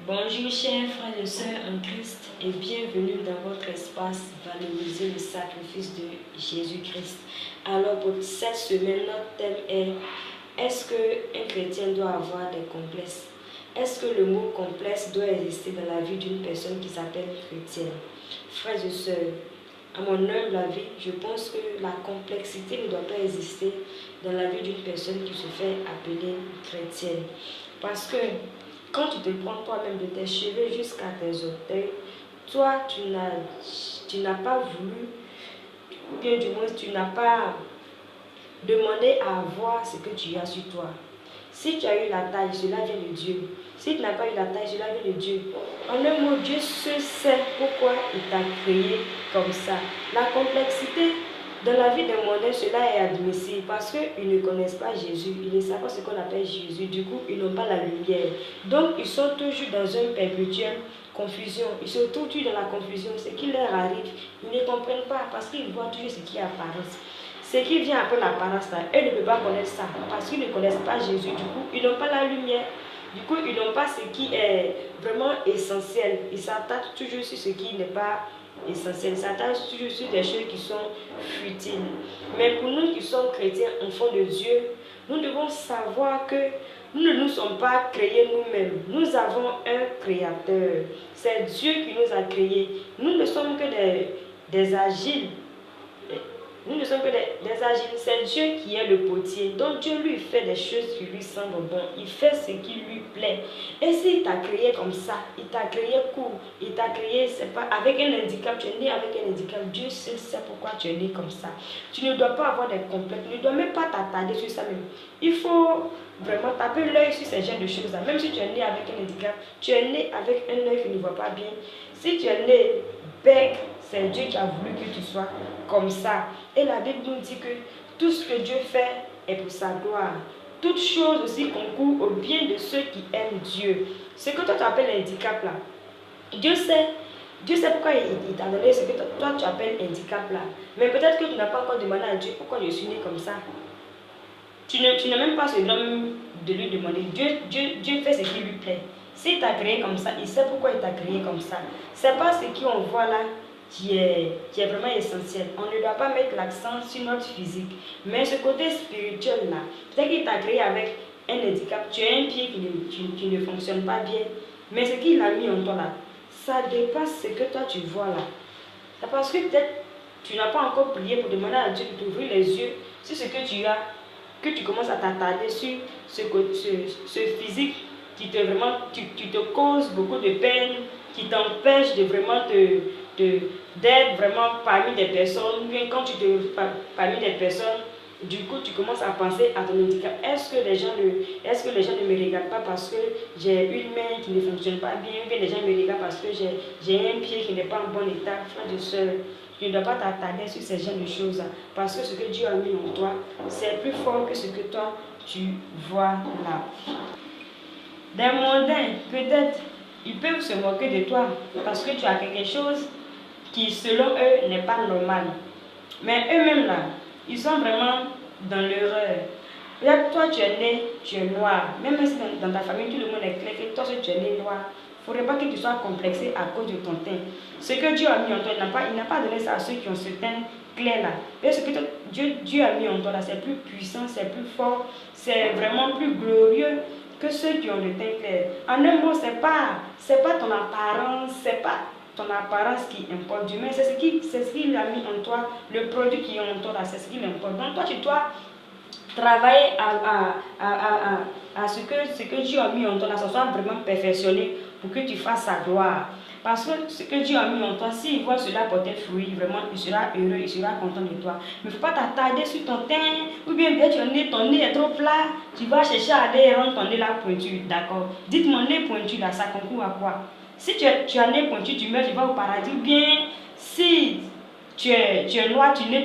Bonjour chers frères et sœurs en Christ et bienvenue dans votre espace Valoriser le sacrifice de Jésus-Christ. Alors pour cette semaine, notre thème est: est-ce qu'un chrétien doit avoir des complexes? Est-ce que le mot complexe doit exister dans la vie d'une personne qui s'appelle chrétienne? Frères et sœurs, à mon humble avis, je pense que la complexité ne doit pas exister dans la vie d'une personne qui se fait appeler chrétienne. Parce que quand tu te prends toi-même de tes cheveux jusqu'à tes orteils, toi, tu n'as pas voulu, ou bien du moins, tu n'as pas demandé à voir ce que tu as sur toi. Si tu as eu la taille, cela vient de Dieu. Si tu n'as pas eu la taille, cela vient de Dieu. En un mot, Dieu seul sait pourquoi il t'a créé comme ça. La complexité dans la vie des mondains, cela est admissible parce qu'ils ne connaissent pas Jésus. Ils ne savent pas ce qu'on appelle Jésus. Du coup, ils n'ont pas la lumière. Donc, ils sont toujours dans une perpétuelle confusion. Ils se trouvent toujours dans la confusion. Ce qui leur arrive, ils ne comprennent pas parce qu'ils voient toujours ce qui est apparence. Ce qui vient après l'apparence, eux ne peuvent pas connaître ça parce qu'ils ne connaissent pas Jésus. Du coup, ils n'ont pas la lumière. Du coup, ils n'ont pas ce qui est vraiment essentiel. Ils s'attachent toujours sur ce qui n'est pas essentiel. Ils s'attachent toujours sur des choses qui sont futiles. Mais pour nous qui sommes chrétiens, enfants de Dieu, nous devons savoir que nous ne nous sommes pas créés nous-mêmes. Nous avons un créateur. C'est Dieu qui nous a créés. Nous ne sommes que des agiles. Nous ne sommes que des agiles. C'est Dieu qui est le potier. Donc Dieu lui fait des choses qui lui semblent bonnes. Il fait ce qui lui plaît. Et s'il t'a créé comme ça, il t'a créé court, il t'a créé, c'est pas avec un handicap, tu es né avec un handicap. Dieu seul sait pourquoi tu es né comme ça. Tu ne dois pas avoir des complexes. Tu ne dois même pas t'attarder sur ça même. Il faut vraiment taper l'œil sur ces genres de choses-là. Même si tu es né avec un handicap, tu es né avec un œil qui ne voit pas bien. Si tu es né bègue, c'est Dieu qui a voulu que tu sois comme ça. Et la Bible nous dit que tout ce que Dieu fait est pour sa gloire. Toute chose aussi concourt au bien de ceux qui aiment Dieu. Ce que toi tu appelles handicap là, Dieu sait pourquoi il t'a donné ce que toi tu appelles handicap là. Mais peut-être que tu n'as pas encore demandé à Dieu pourquoi je suis né comme ça. Tu n'as même pas ce nom de lui demander. Dieu fait ce qui lui plaît. S'il t'a créé comme ça, il sait pourquoi il t'a créé comme ça. C'est pas ce qu'on voit là qui est vraiment essentiel. On ne doit pas mettre l'accent sur notre physique. Mais ce côté spirituel là, peut-être qu'il t'a créé avec un handicap, tu as un pied qui ne fonctionne pas bien. Mais ce qu'il a mis en toi là, ça dépasse ce que toi tu vois là. C'est parce que peut-être tu n'as pas encore prié pour demander à Dieu de t'ouvrir les yeux sur ce que tu as, que tu commences à t'attarder sur ce physique qui te cause beaucoup de peine, qui t'empêche de vraiment d'être vraiment parmi des personnes. Bien quand tu te parmi des personnes, du coup tu commences à penser à ton handicap. Est-ce que les gens ne me regardent pas parce que j'ai une main qui ne fonctionne pas bien, ou bien les gens me regardent parce que j'ai un pied qui n'est pas en bon état? Frère de soeur, tu ne dois pas t'attarder sur ces genres de choses parce que ce que Dieu a mis en toi, c'est plus fort que ce que toi tu vois là. Des mondains, peut-être, ils peuvent se moquer de toi parce que tu as quelque chose qui, selon eux, n'est pas normal. Mais eux-mêmes, là, ils sont vraiment dans l'erreur. Regarde, toi, tu es né, tu es noir. Même si dans ta famille, tout le monde est clair que toi, si tu es né noir, il ne faudrait pas que tu sois complexé à cause de ton teint. Ce que Dieu a mis en toi, il n'a pas donné ça à ceux qui ont ce teint clair là. Et ce que Dieu a mis en toi là, c'est plus puissant, c'est plus fort, c'est vraiment plus glorieux que ceux qui ont le teint clair. En un mot, c'est pas ton apparence, c'est pas ton apparence qui importe du mais c'est ce qu'il a mis en toi, le produit qui est en toi là, c'est ce qui importe. Donc toi, tu dois travailler à ce que Dieu a mis en toi là, ça soit vraiment perfectionné pour que tu fasses sa gloire. Parce que ce que Dieu a mis en toi, s'il voit cela porter fruit, vraiment, il sera heureux, il sera content de toi. Mais il ne faut pas t'attarder sur ton teint, ou bien ton nez est trop plat, tu vas chercher à aller rendre ton nez là pointu, d'accord? Dites mon nez pointu là, ça concourt à quoi? Si tu as un nez pointu, tu meurs, tu vas au paradis, ou bien si tu es noir, tu meurs,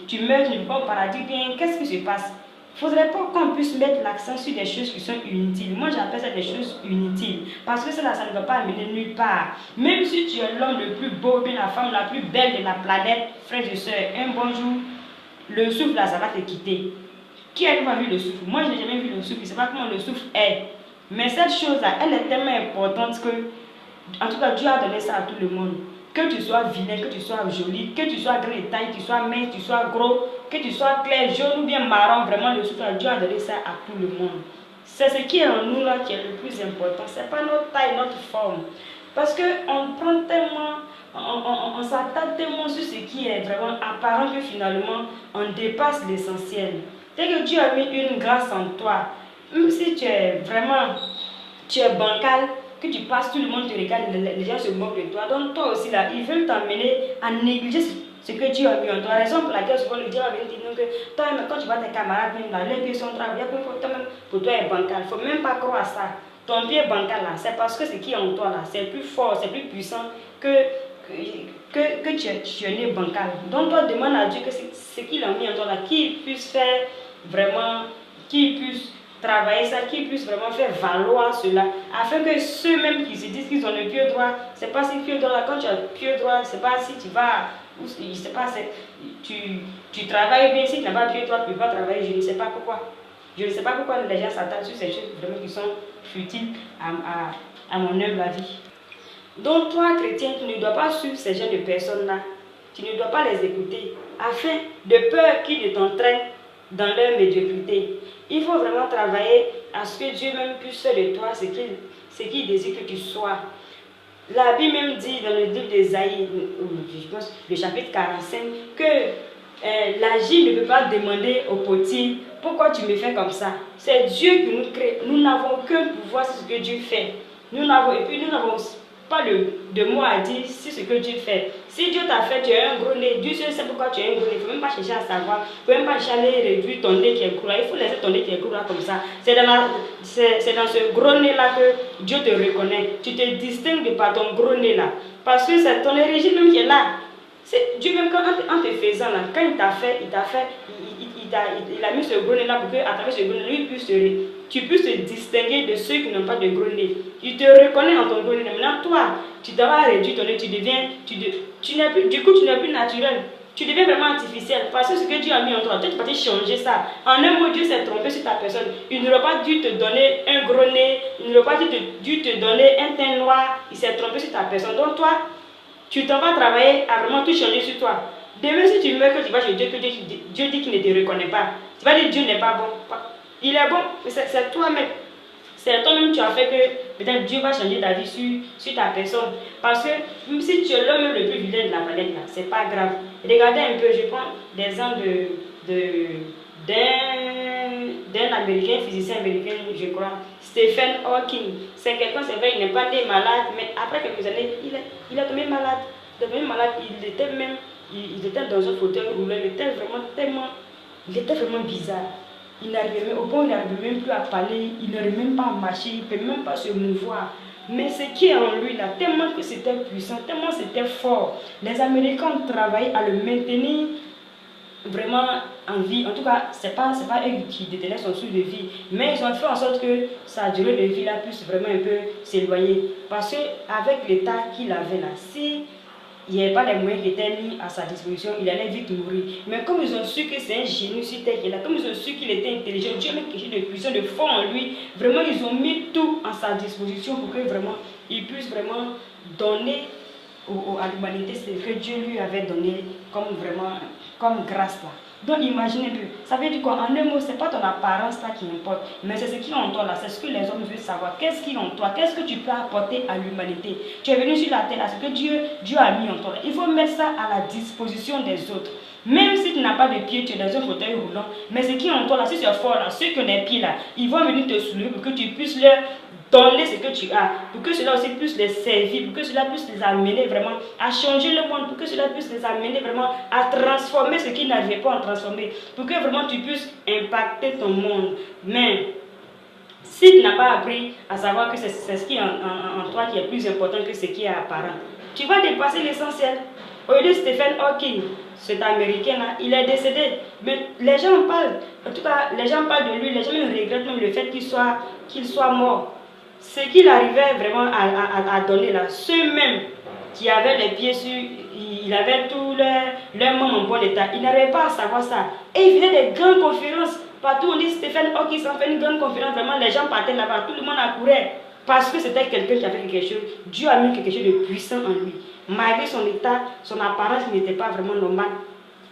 tu ne vas pas au paradis, ou bien qu'est-ce qui se passe? Il ne faudrait pas qu'on puisse mettre l'accent sur des choses qui sont inutiles. Moi, j'appelle ça des choses inutiles. Parce que ça ne va pas amener nulle part. Même si tu es l'homme le plus beau, bien la femme la plus belle de la planète, frères et sœurs, un bon jour, le souffle là, ça va te quitter. Qui a vu le souffle? Moi, je n'ai jamais vu le souffle. Je ne sais pas comment le souffle est. Mais cette chose-là, elle est tellement importante que, en tout cas, Dieu a donné ça à tout le monde. Que tu sois vilain, que tu sois joli, que tu sois grand de taille, que tu sois mince, que tu sois gros, que tu sois clair, jaune ou bien marron, vraiment le souffle, Dieu a donné ça à tout le monde. C'est ce qui est en nous là qui est le plus important. Ce n'est pas notre taille, notre forme. Parce qu'on prend tellement, on s'attaque tellement sur ce qui est vraiment apparent que finalement, on dépasse l'essentiel. Dès que Dieu a mis une grâce en toi, même si tu es vraiment, tu es bancal, que tu passes, tout le monde te regarde, les gens se moquent de toi. Donc toi aussi là, ils veulent t'emmener à négliger ce que Dieu a mis en toi. La raison pour laquelle souvent le diable va venir dire que toi, quand tu vois tes camarades, même là, les pieds sont travaillés, pour toi est bancal. Il ne faut même pas croire à ça. Ton pied bancal là, c'est parce que ce qui est en toi là, c'est plus fort, c'est plus puissant que tu es né bancal. Donc toi, demande à Dieu que ce qu'il a mis en toi là, qu'il puisse faire vraiment, qu'il puisse travailler ça, qu'ils puissent vraiment faire valoir cela, afin que ceux-mêmes qui se disent qu'ils ont le pied droit, c'est pas si le pied droit là, quand tu as le pied droit, c'est pas si tu vas, je sais pas, tu travailles bien, si tu n'as pas le pied droit, tu ne peux pas travailler, je ne sais pas pourquoi. Je ne sais pas pourquoi les gens s'attardent sur ces choses vraiment qui sont futiles à mon humble avis. Donc toi, chrétien, tu ne dois pas suivre ces genres de personnes-là, tu ne dois pas les écouter, afin de peur qu'ils ne t'entraînent dans leur médiocrité. Il faut vraiment travailler à ce que Dieu même puisse faire de toi ce qu'il désire que tu sois. La Bible même dit dans le livre d'Ésaïe, je pense le chapitre 45, que l'agir ne peut pas demander au potier pourquoi tu me fais comme ça. C'est Dieu qui nous crée. Nous n'avons aucun pouvoir sur ce que Dieu fait. Et puis nous n'avons pas de mots à dire sur ce que Dieu fait. Si Dieu t'a fait, tu as un gros nez, Dieu sait pourquoi tu as un gros nez. Il ne faut même pas chercher à savoir. Il ne faut même pas chercher à aller réduire ton nez qui est gros là. Il faut laisser ton nez qui est gros là comme ça. C'est dans ce gros nez là que Dieu te reconnaît. Tu te distingues par ton gros nez là. Parce que c'est ton origine même qui est là. C'est Dieu même en te faisant là, quand il a mis ce gros nez là pour qu'à travers ce gros nez, tu puisses te distinguer de ceux qui n'ont pas de gros nez. Il te reconnaît en ton gros nez. Maintenant, toi, tu dois réduire ton nez, tu n'es plus naturel. Tu deviens vraiment artificiel. Parce que ce que Dieu a mis en toi, tu vas changer ça. En un mot, Dieu s'est trompé sur ta personne. Il n'aurait pas dû te donner un gros nez, il n'aurait pas dû te donner un teint noir. Il s'est trompé sur ta personne. Donc, toi, tu t'en vas travailler à vraiment tout changer sur toi. Demain, si tu meurs, que tu vas chez Dieu, que Dieu dit qu'il ne te reconnaît pas, tu vas dire Dieu n'est pas bon. Il est bon, mais c'est toi-même. C'est toi-même qui as fait que peut-être Dieu va changer ta vie sur ta personne. Parce que même si tu es l'homme le plus vilain de la planète, c'est pas grave. Regardez un peu, je prends des exemples d'un américain, physicien américain, je crois, Stephen Hawking. C'est quelqu'un, c'est vrai, il n'est pas né malade, mais après quelques années, il est tombé malade. Il était dans un fauteuil roulant, il était vraiment bizarre. Il n'arrivait même plus à parler, il n'arrivait même pas à marcher, il ne peut même pas se mouvoir. Mais ce qui est en lui là, tellement que c'était puissant, tellement c'était fort, les Américains ont travaillé à le maintenir vraiment en vie. En tout cas, c'est pas eux qui détenaient son souffle de vie, mais ils ont fait en sorte que sa durée de vie là puisse vraiment un peu s'éloigner. Parce qu'avec l'état qu'il avait là, si il n'y avait pas les moyens qui étaient mis à sa disposition, il allait vite mourir. Mais comme ils ont su que c'est un génie sur terre qui est là, comme ils ont su qu'il était intelligent, Dieu a mis quelque chose de puissant, de fort en lui, vraiment ils ont mis tout à sa disposition pour que vraiment il puisse vraiment donner à l'humanité ce que Dieu lui avait donné comme grâce là. Donc imaginez un peu, ça veut dire quoi? En un mot, ce n'est pas ton apparence là qui importe, mais c'est ce qui est en toi là, c'est ce que les hommes veulent savoir. Qu'est-ce qui est en toi? Qu'est-ce que tu peux apporter à l'humanité? Tu es venu sur la terre là, ce que Dieu a mis en toi là. Il faut mettre ça à la disposition des autres. Même si tu n'as pas de pied, tu es dans un fauteuil roulant, mais ce qui est en toi là, si c'est fort là, ceux qui ont des pieds là, ils vont venir te soulever pour que tu puisses leur donner ce que tu as, pour que cela aussi puisse les servir, pour que cela puisse les amener vraiment à changer le monde, pour que cela puisse les amener vraiment à transformer ce qu'ils n'arrivaient pas à transformer, pour que vraiment tu puisses impacter ton monde. Mais si tu n'as pas appris à savoir que c'est ce qui est en toi qui est plus important que ce qui est apparent, tu vas dépasser l'essentiel. Au lieu de Stephen Hawking, cet américain-là, il est décédé. Mais les gens parlent, en tout cas, les gens parlent de lui, les gens regrettent même le fait qu'il soit mort. Ce qu'il arrivait vraiment à donner là, ceux-mêmes qui avaient les pieds sur, il avait tous leurs membres en bon état, ils n'arrivaient pas à savoir ça. Et il faisait des grandes conférences. Partout on dit Stéphane Hawkins s'en fait une grande conférence, vraiment les gens partaient là-bas, tout le monde accourait. Parce que c'était quelqu'un qui avait quelque chose, Dieu a mis quelque chose de puissant en lui. Malgré son état, son apparence n'était pas vraiment normale.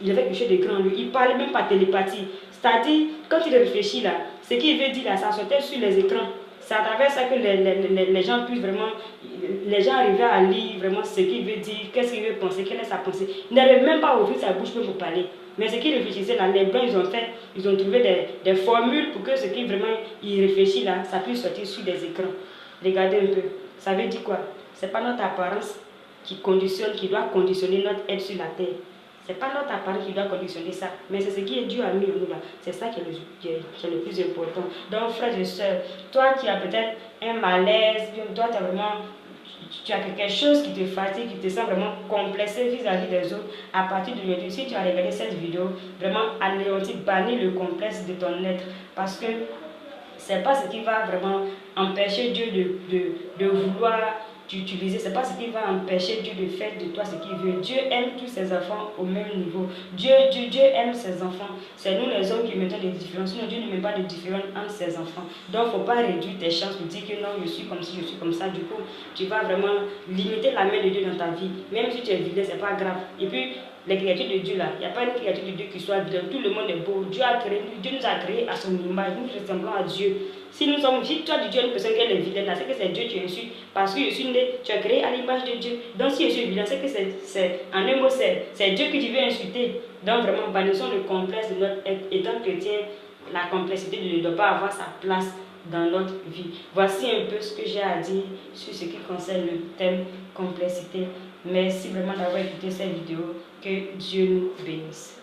Il avait quelque chose de grand en lui. Il parlait même par télépathie. C'est-à-dire, quand il réfléchit là, ce qu'il veut dire là, ça sortait sur les écrans. C'est à travers ça que les gens puissent vraiment, les gens arrivaient à lire vraiment ce qu'il veut dire, qu'est-ce qu'il veut penser, quelle est sa pensée. Il n'arrivait même pas à ouvrir sa bouche même pour parler. Mais ce qu'il réfléchissait là, les blancs ils ont trouvé des formules pour que ce qu'il vraiment il réfléchit là, ça puisse sortir sur des écrans. Regardez un peu. Ça veut dire quoi? Ce n'est pas notre apparence qui doit conditionner notre aide sur la terre. Ce n'est pas notre apparence qui doit conditionner ça, mais c'est ce qui est Dieu a mis en nous là. C'est ça qui est le plus important. Donc, frères et sœurs, toi qui as peut-être un malaise, toi tu as quelque chose qui te fatigue, qui te sent vraiment complexé vis-à-vis des autres, à partir d'aujourd'hui, si tu as regardé cette vidéo, vraiment anéantis, bannis le complexe de ton être, parce que c'est pas ce qui va vraiment empêcher Dieu de vouloir t'utiliser. C'est pas ce qui va empêcher Dieu de faire de toi ce qu'il veut. Dieu aime tous ses enfants au même niveau. Dieu aime ses enfants. C'est nous les hommes qui mettons des différences. Sinon Dieu ne met pas de différence entre ses enfants. Donc il ne faut pas réduire tes chances pour dire que non, je suis comme ci, je suis comme ça. Du coup, tu vas vraiment limiter la main de Dieu dans ta vie. Même si tu es vilain, c'est pas grave. Et puis, les créatures de Dieu là, il n'y a pas une créature de Dieu qui soit vilaine. Tout le monde est beau. Dieu nous a créés à son image. Nous ressemblons à Dieu. Si toi tu dis à une personne qu'elle est vilaine, c'est que c'est Dieu qui insulte. Parce que je suis né, tu as créé à l'image de Dieu. Donc si je suis vilain, c'est que c'est en un mot, c'est Dieu que tu veux insulter. Donc vraiment, bannissons le complexe de notre être. Étant chrétien, la complexité ne doit pas avoir sa place dans notre vie. Voici un peu ce que j'ai à dire sur ce qui concerne le thème complexité. Merci vraiment d'avoir écouté cette vidéo. Que Dieu nous bénisse.